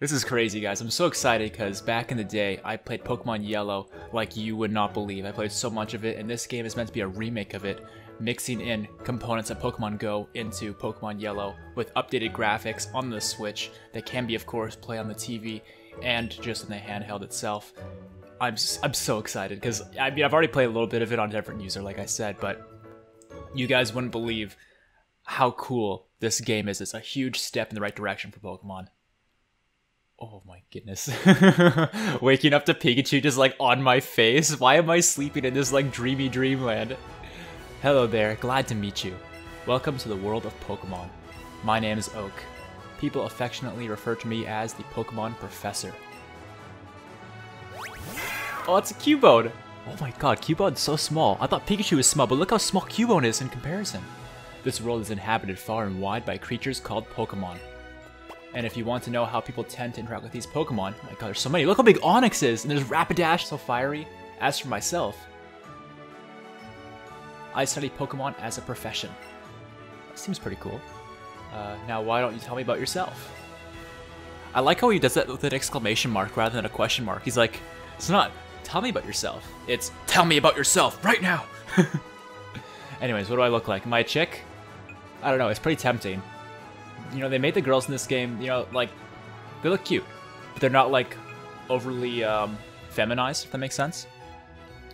This is crazy, guys. I'm so excited because back in the day, I played Pokemon Yellow like you would not believe. I played so much of it, and this game is meant to be a remake of it, mixing in components of Pokemon Go into Pokemon Yellow with updated graphics on the Switch that can be, of course, played on the TV and just on the handheld itself. I'm so excited because, I mean, I've already played a little bit of it on a different user, like I said, but you guys wouldn't believe how cool this game is. It's a huge step in the right direction for Pokemon. Oh my goodness. Waking up to Pikachu just like on my face. Why am I sleeping in this like dreamy dreamland? Hello there, glad to meet you. Welcome to the world of Pokemon. My name is Oak. People affectionately refer to me as the Pokemon Professor. Oh, it's a Cubone! Oh my god, Cubone's so small. I thought Pikachu was small, but look how small Cubone is in comparison. This world is inhabited far and wide by creatures called Pokemon. And if you want to know how people tend to interact with these Pokemon, oh my god, there's so many. Look how big Onix is, and there's Rapidash, so fiery. As for myself, I study Pokemon as a profession. That seems pretty cool. Now, why don't you tell me about yourself? I like how he does that with an exclamation mark rather than a question mark. He's like, it's not, tell me about yourself. It's, tell me about yourself right now! Anyways, what do I look like? Am I a chick? I don't know, it's pretty tempting. You know, they made the girls in this game, you know, like, they look cute, but they're not, like, overly, feminized, if that makes sense.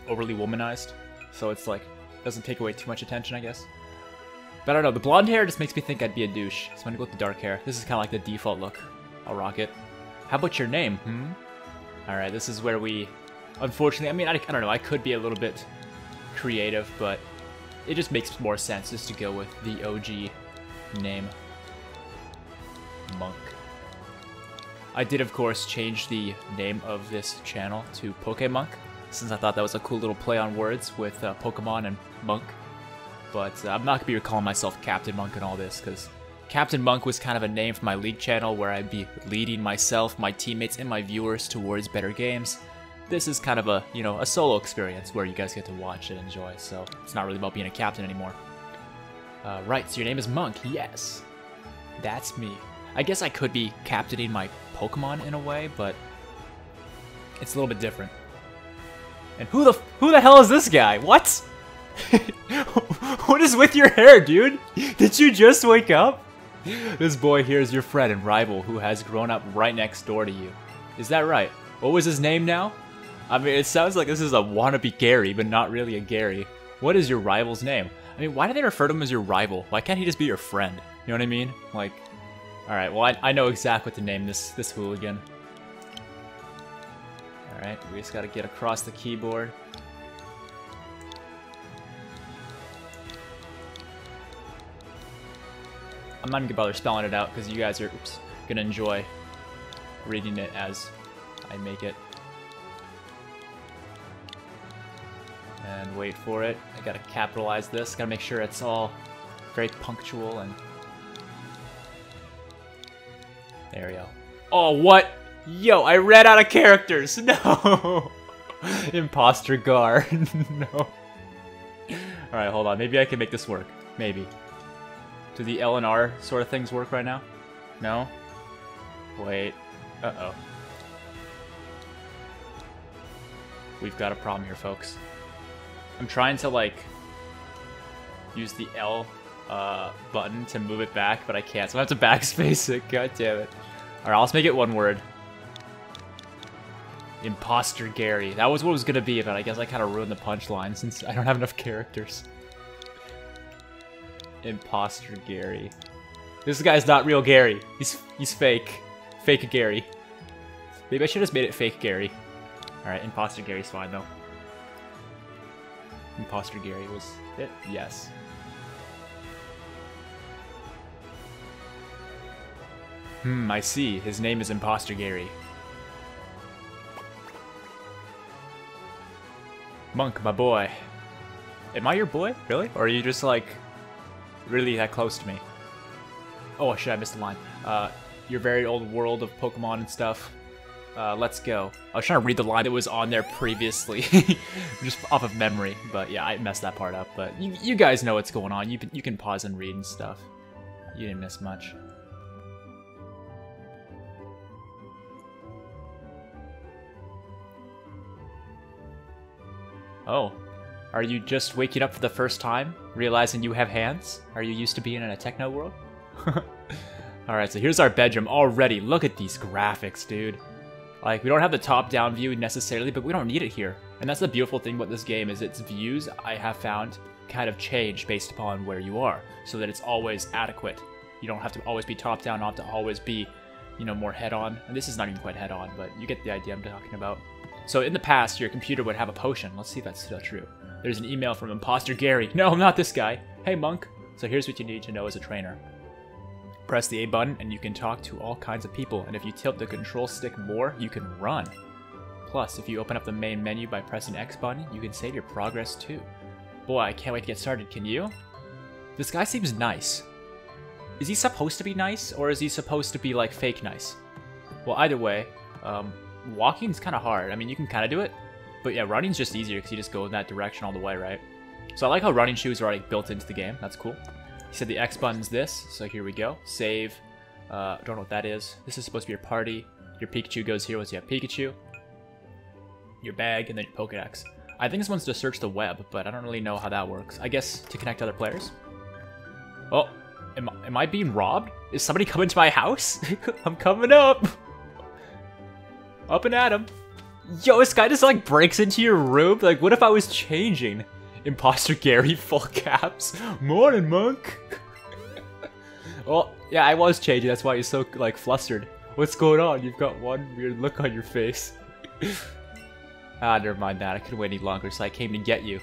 Overly womanized. So it's, like, doesn't take away too much attention, I guess. But I don't know, the blonde hair just makes me think I'd be a douche. So I'm gonna go with the dark hair. This is kind of like the default look. I'll rock it. How about your name, Alright, this is where we, unfortunately, I mean, I don't know, I could be a little bit creative, but it just makes more sense just to go with the OG name. Monk. I did, of course, change the name of this channel to PokéMonk, since I thought that was a cool little play on words with Pokemon and Monk. But I'm not going to be calling myself CaptainMonk and all this, because CaptainMonk was kind of a name for my League channel where I'd be leading myself, my teammates, and my viewers towards better games. This is kind of a, you know, a solo experience where you guys get to watch and enjoy, so it's not really about being a captain anymore. Right, so your name is Monk, yes. That's me. I guess I could be captaining my Pokemon in a way, but it's a little bit different. And who the hell is this guy? What? What is with your hair, dude? Did you just wake up? This boy here is your friend and rival who has grown up right next door to you. Is that right? What was his name now? I mean, it sounds like this is a wannabe Gary, but not really a Gary. What is your rival's name? I mean, why do they refer to him as your rival? Why can't he just be your friend? You know what I mean? Like, alright, well, I know exactly what to name this hooligan. Alright, we just gotta get across the keyboard. I'm not even gonna bother spelling it out because you guys are gonna enjoy reading it as I make it. And wait for it. I gotta capitalize this. Gotta make sure it's all very punctual and... There we go. Oh, what? Yo, I ran out of characters! No! Imposter Gar. No. Alright, hold on. Maybe I can make this work. Maybe. Do the L and R sort of things work right now? No? Wait. Uh-oh. We've got a problem here, folks. I'm trying to, like, use the L button to move it back, but I can't, so I have to backspace it. God damn it. Alright, let's make it one word. Imposter Gary. That was what it was gonna be, but I guess I kind of ruined the punchline since I don't have enough characters. Imposter Gary. This guy's not real Gary. He's fake. Fake Gary. Maybe I should have just made it fake Gary. Alright, Imposter Gary's fine though. Imposter Gary was it? Yes. I see. His name is Imposter Gary. Monk, my boy. Am I your boy? Really? Or are you just like really that close to me? Oh shit, I missed the line. Your very old world of Pokemon and stuff. Let's go. I was trying to read the line that was on there previously, just off of memory, but yeah, I messed that part up. But you guys know what's going on. You can pause and read and stuff. You didn't miss much. Oh. Are you just waking up for the first time? Realizing you have hands? Are you used to being in a techno world? Alright, so here's our bedroom already. Look at these graphics, dude. Like, we don't have the top-down view necessarily, but we don't need it here. And that's the beautiful thing about this game, is its views, I have found, kind of change based upon where you are, so that it's always adequate. You don't have to always be top-down, not to always be, you know, more head-on. And this is not even quite head-on, but you get the idea I'm talking about. So in the past, your computer would have a potion. Let's see if that's still true. There's an email from Imposter Gary. No, not this guy. Hey, Monk. So here's what you need to know as a trainer. Press the A button and you can talk to all kinds of people. And if you tilt the control stick more, you can run. Plus, if you open up the main menu by pressing X button, you can save your progress too. Boy, I can't wait to get started. Can you? This guy seems nice. Is he supposed to be nice, or is he supposed to be like fake nice? Well, either way, walking's kind of hard. I mean, you can kind of do it, but yeah, running's just easier because you just go in that direction all the way, right? So I like how running shoes are already built into the game. That's cool. He said the X button's this, so here we go. Save. Don't know what that is. This is supposed to be your party. Your Pikachu goes here once you have Pikachu. Your bag, and then your Pokedex. I think this one's to search the web, but I don't really know how that works. I guess to connect other players. Oh, am I being robbed? Is somebody coming to my house? I'm coming up. Up and at him. Yo, this guy just like breaks into your room. Like, what if I was changing? Imposter Gary, full caps. Morning, Monk. Well, yeah, I was changing. That's why he's so like flustered. What's going on? You've got one weird look on your face. Ah, never mind that. I couldn't wait any longer, so I came to get you.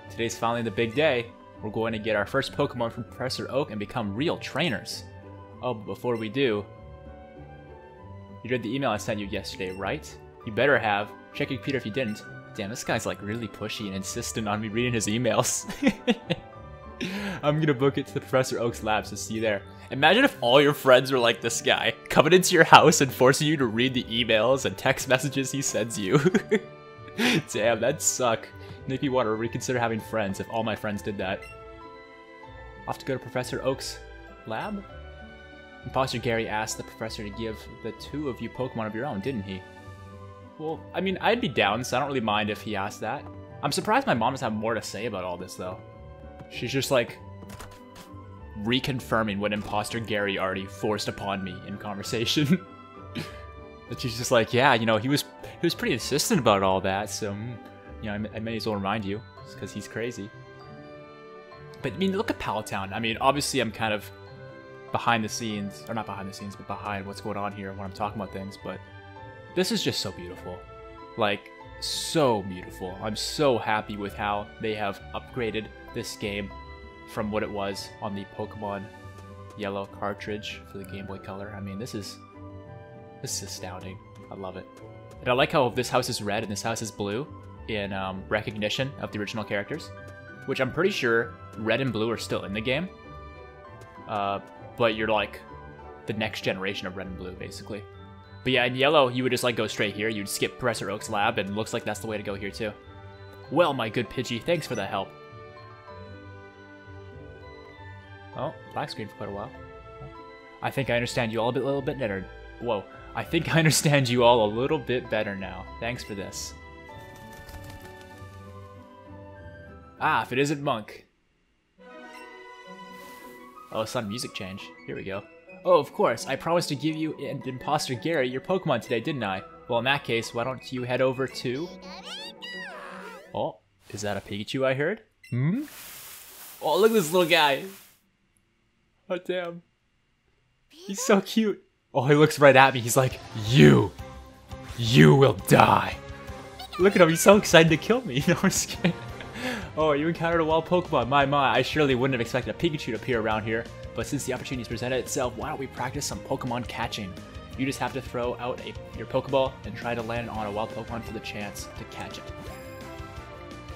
Today's finally the big day. We're going to get our first Pokemon from Professor Oak and become real trainers. Oh, but before we do... You read the email I sent you yesterday, right? You better have. Check your computer if you didn't. Damn, this guy's like really pushy and insistent on me reading his emails. I'm gonna book it to the Professor Oak's lab, so see you there. Imagine if all your friends were like this guy, coming into your house and forcing you to read the emails and text messages he sends you. Damn, that'd suck. Make me want to reconsider having friends if all my friends did that. Off to go to Professor Oak's lab? Imposter Gary asked the professor to give the two of you Pokemon of your own, didn't he? Well, I mean, I'd be down, so I don't really mind if he asked that. I'm surprised my mom doesn't have more to say about all this, though. She's just like reconfirming what Imposter Gary already forced upon me in conversation. But she's just like, yeah, you know, he was pretty insistent about all that, so you know, I may as well remind you, because he's crazy. But I mean, look at Palatown. I mean, obviously I'm kind of behind the scenes, or not behind the scenes, but behind what's going on here when I'm talking about things, but this is just so beautiful. Like, so beautiful. I'm so happy with how they have upgraded this game from what it was on the Pokemon Yellow cartridge for the Game Boy Color. I mean, this is astounding. I love it. And I like how this house is red and this house is blue in recognition of the original characters, which I'm pretty sure red and blue are still in the game. But you're like the next generation of red and blue, basically. But yeah, in yellow, you would just like go straight here. You'd skip Professor Oak's lab, and it looks like that's the way to go here too. Well, my good Pidgey, thanks for the help. Oh, black screen for quite a while. I think I understand you all a little bit better. Whoa, I think I understand you all a little bit better now. Thanks for this. Ah, if it isn't Monk. Oh, sudden music change. Here we go. Oh, of course. I promised to give you and Imposter Gary your Pokemon today, didn't I? Well, in that case, why don't you head over to... Oh, is that a Pikachu I heard? Hmm? Oh, look at this little guy. Oh, damn. He's so cute. Oh, he looks right at me. He's like, you will die. Look at him. He's so excited to kill me. No, I'm just kidding. Oh, you encountered a wild Pokemon. My, I surely wouldn't have expected a Pikachu to appear around here. But since the opportunity's presented itself, why don't we practice some Pokemon catching? You just have to throw out your Pokeball and try to land on a wild Pokemon for the chance to catch it.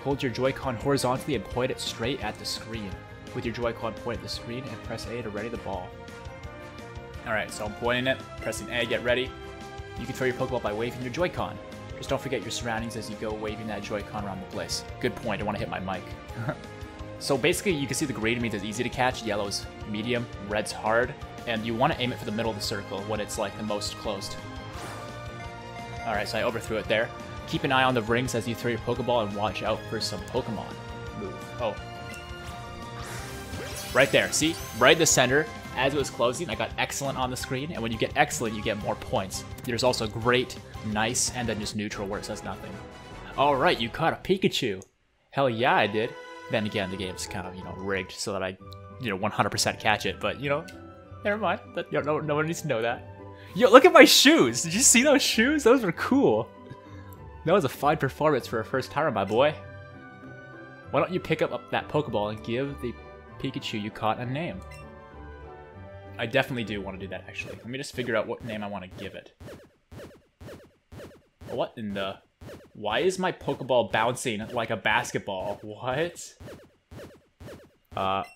Hold your Joy-Con horizontally and point it straight at the screen. With your Joy-Con, point at the screen and press A to ready the ball. Alright, so I'm pointing it, pressing A, get ready. You can throw your Pokeball by waving your Joy-Con. Just don't forget your surroundings as you go waving that Joy-Con around the place. Good point, I want to hit my mic. So basically, you can see the green means it's easy to catch, yellow's medium, red's hard, and you want to aim it for the middle of the circle when it's like the most closed. Alright, so I overthrew it there. Keep an eye on the rings as you throw your Pokeball and watch out for some Pokemon. Move. Oh. Right there, see? Right in the center. As it was closing, I got excellent on the screen, and when you get excellent, you get more points. There's also great, nice, and then just neutral where it says nothing. Alright, you caught a Pikachu. Hell yeah, I did. Then again, the game's kind of, rigged so that I, 100% catch it, but, never mind. No one needs to know that. Yo, look at my shoes! Did you see those shoes? Those were cool. That was a fine performance for a first timer, my boy. Why don't you pick up that Pokeball and give the Pikachu you caught a name? I definitely do want to do that, actually. Let me just figure out what name I want to give it. What in the... Why is my Pokeball bouncing like a basketball? What?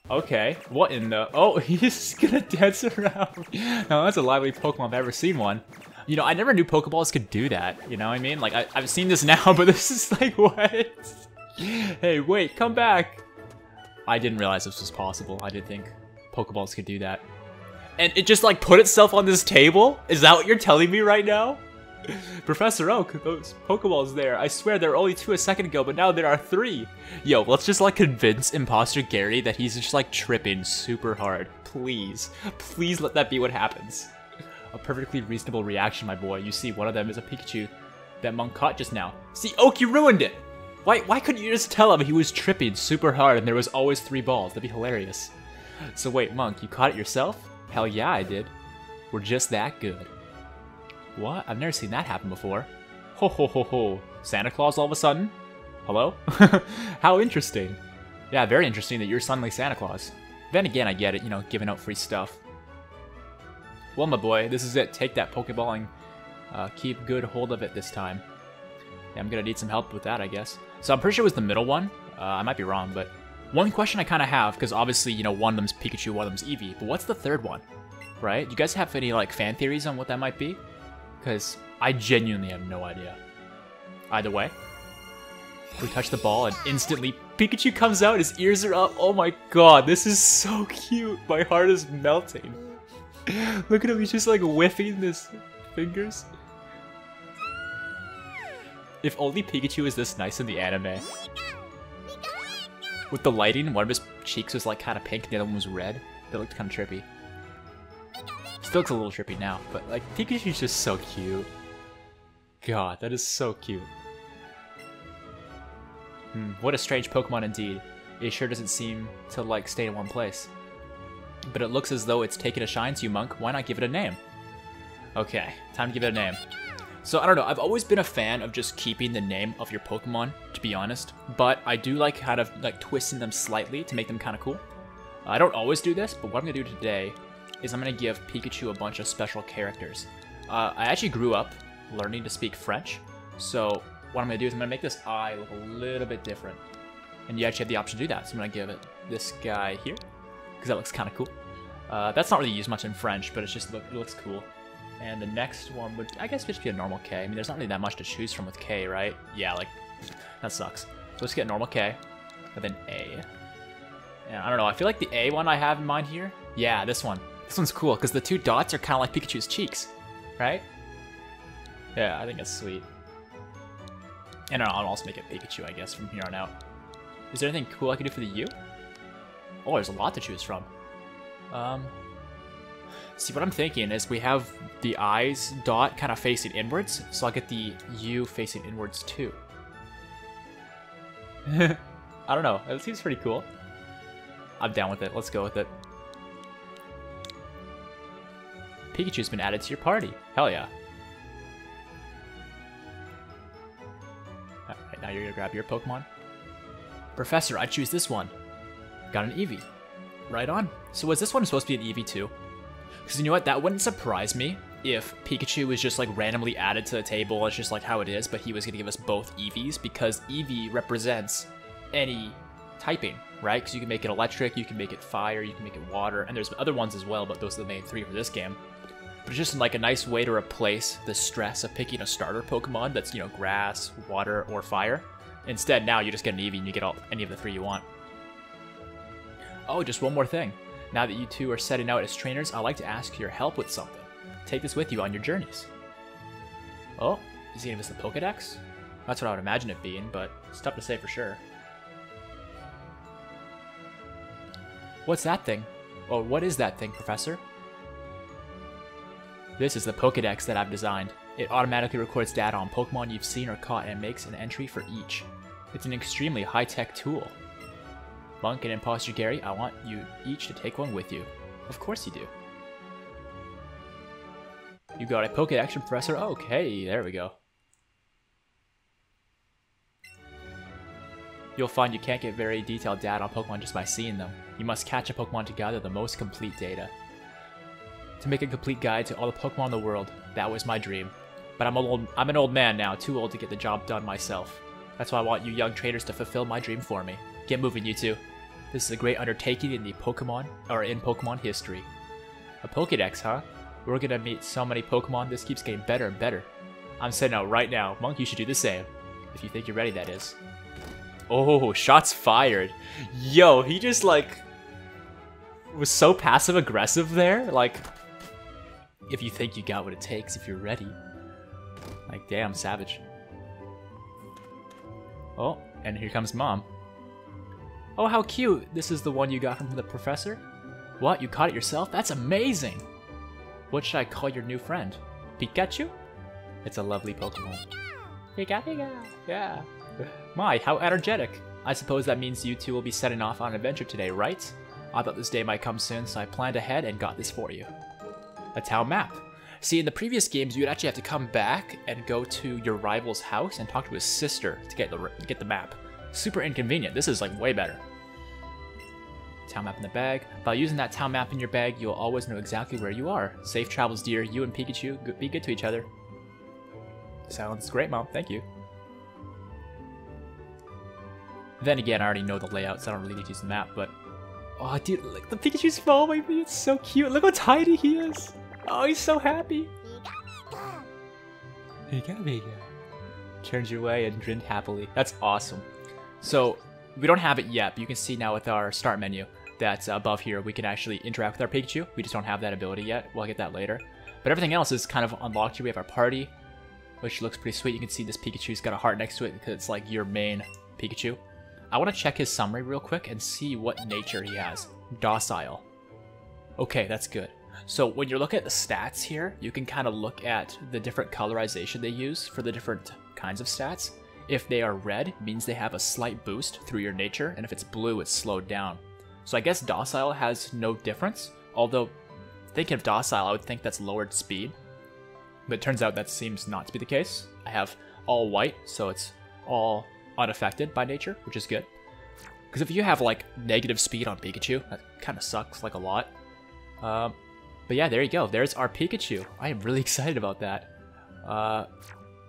Okay. What in the... Oh, he's gonna dance around. No, that's a lively Pokemon I've ever seen one. I never knew Pokeballs could do that. You know what I mean? Like, I've seen this now, but this is like, what? Hey, wait, come back. I didn't realize this was possible. I didn't think Pokeballs could do that. And it just, like, put itself on this table? Is that what you're telling me right now? Professor Oak, those Pokeballs there. I swear there were only 2 a second ago, but now there are 3. Yo, let's just, like, convince Imposter Gary that he's just, like, tripping super hard. Please. Please let that be what happens. A perfectly reasonable reaction, my boy. You see, one of them is a Pikachu that Monk caught just now. See, Oak, you ruined it! Why couldn't you just tell him he was tripping super hard and there was always 3 balls? That'd be hilarious. So wait, Monk, you caught it yourself? Hell yeah, I did. We're just that good. What? I've never seen that happen before. Ho ho ho ho. Santa Claus all of a sudden? Hello? How interesting. Yeah, very interesting that you're suddenly Santa Claus. Then again, I get it, giving out free stuff. Well, my boy, this is it. Take that Pokeball and keep good hold of it this time. Yeah, I'm gonna need some help with that, I guess. So I'm pretty sure it was the middle one. I might be wrong, but one question I kind of have, because obviously, one of them's Pikachu, one of them's Eevee, but what's the third one? Right? Do you guys have any, like, fan theories on what that might be? Because I genuinely have no idea. Either way, we touch the ball and instantly Pikachu comes out, his ears are up. Oh my god, this is so cute. My heart is melting. Look at him, he's just like whiffing his fingers. If only Pikachu was this nice in the anime. With the lighting, one of his cheeks was like kind of pink and the other one was red. That looked kind of trippy. Still looks a little trippy now, but like Pikachu's just so cute. God, that is so cute. What a strange Pokemon indeed. It sure doesn't seem to like stay in one place. But it looks as though it's taken a shine to you, Monk. Why not give it a name? Okay, time to give it a name. So, I don't know, I've always been a fan of just keeping the name of your Pokemon, to be honest. But I do like kind of like twisting them slightly to make them kind of cool. I don't always do this, but what I'm going to do today is I'm going to give Pikachu a bunch of special characters. I actually grew up learning to speak French. So, what I'm going to do is I'm going to make this eye look a little bit different. And you actually have the option to do that. So I'm going to give it this guy here, because that looks kind of cool. That's not really used much in French, but it's just it looks cool. And the next one would, I guess, just be a normal K. I mean, there's not really that much to choose from with K, right? Yeah, like, that sucks. So let's get normal K, and then A. Yeah, I don't know, I feel like the A one I have in mind here, yeah, this one. This one's cool, because the 2 dots are kind of like Pikachu's cheeks, right? Yeah, I think it's sweet. And I'll also make it Pikachu, I guess, from here on out. Is there anything cool I can do for the U? Oh, there's a lot to choose from. See, what I'm thinking is we have the eyes dot kind of facing inwards, so I'll get the U facing inwards too. I don't know, it seems pretty cool. I'm down with it, let's go with it. Pikachu's been added to your party. Hell yeah. Alright, now you're gonna grab your Pokemon. Professor, I choose this one. Got an Eevee. Right on. So was this one supposed to be an Eevee too? Because you know what, that wouldn't surprise me if Pikachu was just like randomly added to the table. It's just like how it is, but he was going to give us both Eevees because Eevee represents any typing, right? Because you can make it electric, you can make it fire, you can make it water, and there's other ones as well, but those are the main 3 for this game. But it's just like a nice way to replace the stress of picking a starter Pokemon that's, you know, grass, water, or fire. Instead, now you just get an Eevee and you get any of the 3 you want. Oh, just one more thing. Now that you 2 are setting out as trainers, I'd like to ask your help with something. Take this with you on your journeys. Oh, is he gonna miss the Pokedex? That's what I would imagine it being, but it's tough to say for sure. What's that thing? Oh, what is that thing, Professor? This is the Pokedex that I've designed. It automatically records data on Pokemon you've seen or caught and makes an entry for each. It's an extremely high-tech tool. Monk and Imposter Gary, I want you each to take one with you. Of course you do. You got a Pokedex from Professor Oak. Hey, there we go. You'll find you can't get very detailed data on Pokemon just by seeing them. You must catch a Pokemon to gather the most complete data. To make a complete guide to all the Pokemon in the world, that was my dream. But I'm an old man now, too old to get the job done myself. That's why I want you young trainers to fulfill my dream for me. Get moving, you two. This is a great undertaking in Pokemon history. A Pokedex, huh? We're gonna meet so many Pokemon, this keeps getting better and better. I'm setting out right now. Monk, you should do the same. If you think you're ready, that is. Oh, shots fired. Yo, he just like was so passive aggressive there. Like, if you think you got what it takes, if you're ready. Like, damn, savage. Oh, and here comes Mom. Oh, how cute. This is the one you got from the professor? What, you caught it yourself? That's amazing. What should I call your new friend? Pikachu? It's a lovely Pokemon. Pika. Yeah. My, how energetic. I suppose that means you two will be setting off on an adventure today, right? I thought this day might come soon, so I planned ahead and got this for you. A town map. See, in the previous games, you'd actually have to come back and go to your rival's house and talk to his sister to get the map. Super inconvenient. This is like way better. Town map in the bag. By using that town map in your bag, you'll always know exactly where you are. Safe travels, dear. You and Pikachu, be good to each other. Sounds great, Mom. Thank you. Then again, I already know the layout, so I don't really need to use the map, but... Oh, dude, like, the Pikachu's following me. It's so cute. Look how tiny he is. Oh, he's so happy. Pika. Turns your way and grinned happily. That's awesome. So, we don't have it yet, but you can see now with our start menu that above here, we can actually interact with our Pikachu. We just don't have that ability yet. We'll get that later. But everything else is kind of unlocked here. We have our party, which looks pretty sweet. You can see this Pikachu's got a heart next to it because it's like your main Pikachu. I want to check his summary real quick and see what nature he has. Docile. Okay, that's good. So when you're looking at the stats here, you can kind of look at the different colorization they use for the different kinds of stats. If they are red, it means they have a slight boost through your nature, and if it's blue, it's slowed down. So I guess docile has no difference, although thinking of docile, I would think that's lowered speed. But it turns out that seems not to be the case. I have all white, so it's all unaffected by nature, which is good. Because if you have like negative speed on Pikachu, that kind of sucks like a lot. But yeah, there you go. There's our Pikachu. I am really excited about that.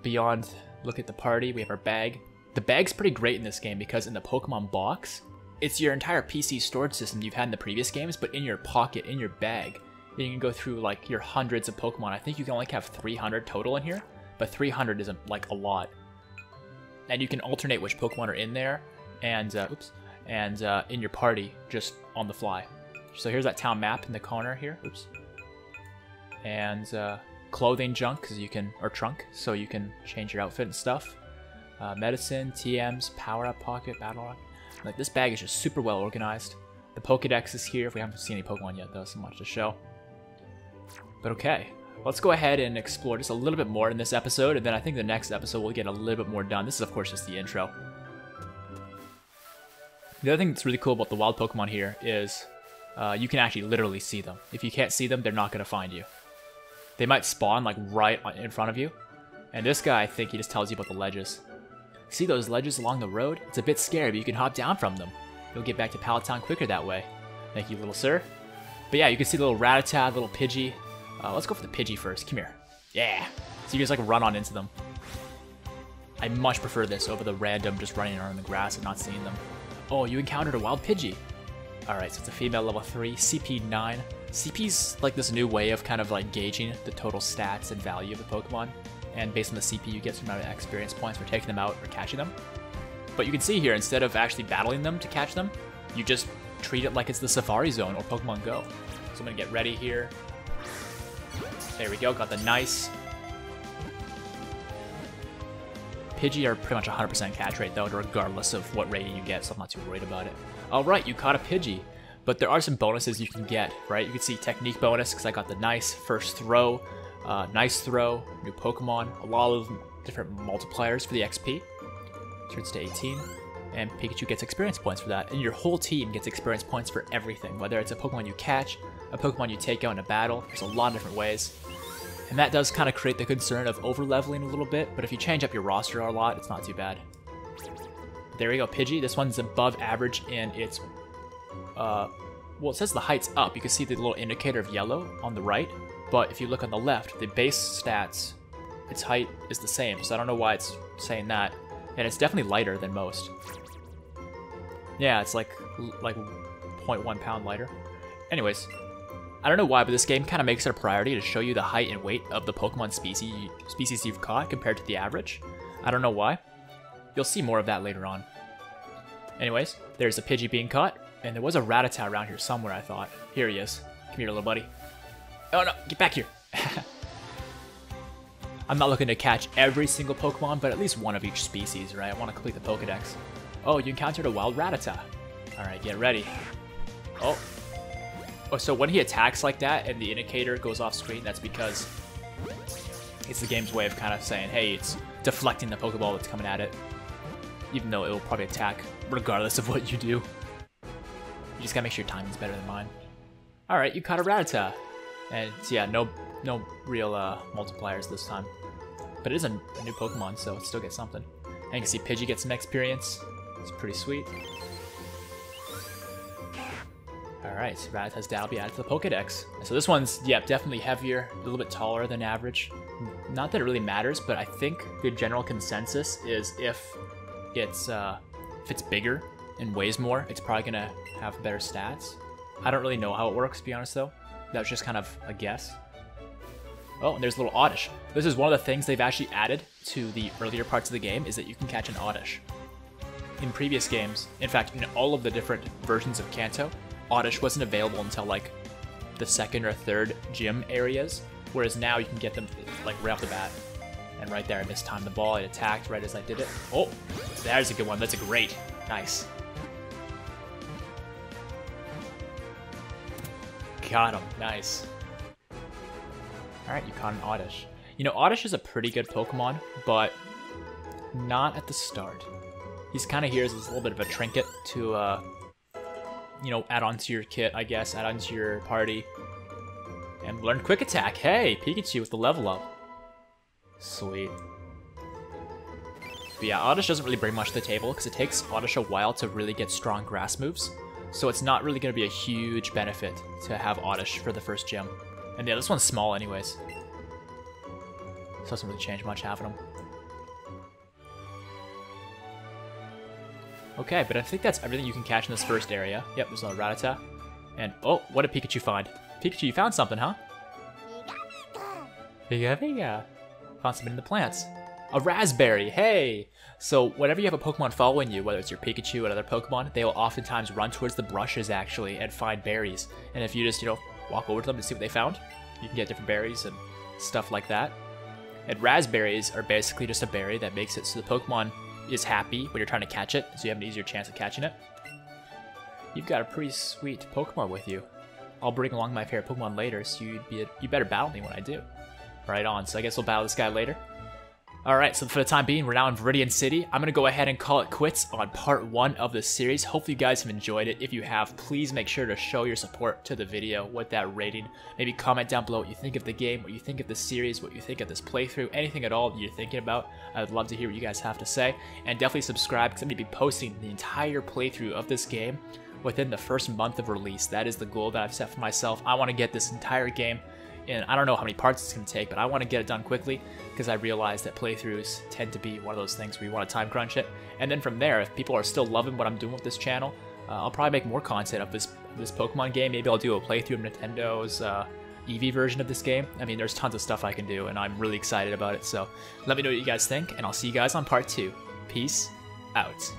Beyond, look at the party. We have our bag. The bag's pretty great in this game because in the Pokemon box, it's your entire PC storage system you've had in the previous games, but in your pocket, in your bag. And you can go through like your hundreds of Pokemon. I think you can only have 300 total in here, but 300 isn't like a lot. And you can alternate which Pokemon are in there, and in your party just on the fly. So here's that town map in the corner here. Oops. And clothing junk, cause you can, or trunk, so you can change your outfit and stuff. Medicine, TMs, power up pocket, battle rock. Like this bag is just super well organized. The Pokedex is here. If we haven't seen any Pokemon yet, though, so much to show. But okay. Let's go ahead and explore just a little bit more in this episode, and then I think the next episode we'll get a little bit more done. This is, of course, just the intro. The other thing that's really cool about the wild Pokemon here is you can actually literally see them. If you can't see them, they're not going to find you. They might spawn, like, right in front of you. And this guy, I think he just tells you about the ledges. See those ledges along the road? It's a bit scary, but you can hop down from them. You'll get back to Pallet Town quicker that way. Thank you, little sir. But yeah, you can see the little Rattata, little Pidgey. Let's go for the Pidgey first. Come here. Yeah. So you just like run on into them. I much prefer this over the random just running around the grass and not seeing them. Oh, you encountered a wild Pidgey. Alright, so it's a female level 3, CP 9. CP's like this new way of kind of like gauging the total stats and value of the Pokemon. And based on the CP, you get some amount of experience points for taking them out or catching them. But you can see here, instead of actually battling them to catch them, you just treat it like it's the Safari Zone or Pokemon Go. So I'm going to get ready here. There we go, got the nice Pidgey are pretty much 100% catch rate though, regardless of what rating you get, so I'm not too worried about it. Alright, you caught a Pidgey, but there are some bonuses you can get, right? You can see technique bonus, because I got the nice first throw, nice throw, new Pokemon, a lot of different multipliers for the XP. Turns to 18, and Pikachu gets experience points for that, and your whole team gets experience points for everything, whether it's a Pokemon you catch, a Pokemon you take out in a battle. There's a lot of different ways. And that does kind of create the concern of over-leveling a little bit, but if you change up your roster a lot, it's not too bad. There we go, Pidgey. This one's above average in its, well, it says the height's up. You can see the little indicator of yellow on the right, but if you look on the left, the base stats, its height is the same, so I don't know why it's saying that. And it's definitely lighter than most. Yeah, it's like 0.1 pound lighter. Anyways, I don't know why, but this game kind of makes it a priority to show you the height and weight of the Pokemon species you've caught compared to the average. I don't know why. You'll see more of that later on. Anyways, there's a Pidgey being caught, and there was a Rattata around here somewhere, I thought. Here he is. Come here, little buddy. Oh no, get back here. I'm not looking to catch every single Pokemon, but at least one of each species, right? I want to complete the Pokedex. Oh, you encountered a wild Rattata. Alright, get ready. Oh. Oh, so when he attacks like that and the indicator goes off screen, that's because it's the game's way of kind of saying, hey, it's deflecting the Pokeball that's coming at it. Even though it will probably attack regardless of what you do. You just gotta make sure your timing's better than mine. Alright, you caught a Rattata. And yeah, no real multipliers this time. But it is a new Pokemon, so it still gets something. And you can see Pidgey gets some experience. It's pretty sweet. Alright, Rattata's dad will be added to the Pokedex. So this one's, yeah, definitely heavier, a little bit taller than average. Not that it really matters, but I think the general consensus is if it's bigger and weighs more, it's probably gonna have better stats. I don't really know how it works, to be honest though. That was just kind of a guess. Oh, and there's a little Oddish. This is one of the things they've actually added to the earlier parts of the game, is that you can catch an Oddish. In previous games, in fact, in all of the different versions of Kanto, Oddish wasn't available until like the second or third gym areas, whereas now you can get them like right off the bat. And right there, I mistimed the ball, it attacked right as I did it. Oh, there's a good one, that's a great. Nice. Got him, nice. Alright, you caught an Oddish. You know, Oddish is a pretty good Pokemon, but not at the start. He's kind of here as a little bit of a trinket to, you know, add on to your kit, I guess, add on to your party. And learn Quick Attack. Hey, Pikachu with the level up. Sweet. But yeah, Oddish doesn't really bring much to the table, because it takes Oddish a while to really get strong grass moves. So it's not really going to be a huge benefit to have Oddish for the first gym. And yeah, this one's small anyways. So it doesn't really change much having them. Okay, but I think that's everything you can catch in this first area. Yep, there's a Rattata. And, oh, what did Pikachu find? Pikachu, you found something, huh? Pika. Found something in the plants. A raspberry, hey! So whenever you have a Pokemon following you, whether it's your Pikachu or other Pokemon, they will oftentimes run towards the brushes actually and find berries. And if you just, you know, walk over to them and see what they found, you can get different berries and stuff like that. And raspberries are basically just a berry that makes it so the Pokemon is happy when you're trying to catch it, so you have an easier chance of catching it. You've got a pretty sweet Pokemon with you. I'll bring along my favorite Pokemon later, so you better battle me when I do. Right on, so I guess we'll battle this guy later. Alright, so for the time being, we're now in Viridian City. I'm going to go ahead and call it quits on part 1 of this series. Hopefully you guys have enjoyed it. If you have, please make sure to show your support to the video with that rating. Maybe comment down below what you think of the game, what you think of the series, what you think of this playthrough, anything at all that you're thinking about. I would love to hear what you guys have to say. And definitely subscribe, because I'm going to be posting the entire playthrough of this game within the first month of release. That is the goal that I've set for myself. I want to get this entire game in, I don't know how many parts it's going to take, but I want to get it done quickly, because I realize that playthroughs tend to be one of those things where you want to time crunch it. And then from there, if people are still loving what I'm doing with this channel, I'll probably make more content of this Pokemon game. Maybe I'll do a playthrough of Nintendo's Eevee version of this game. I mean, there's tons of stuff I can do, and I'm really excited about it. So let me know what you guys think, and I'll see you guys on part 2. Peace out.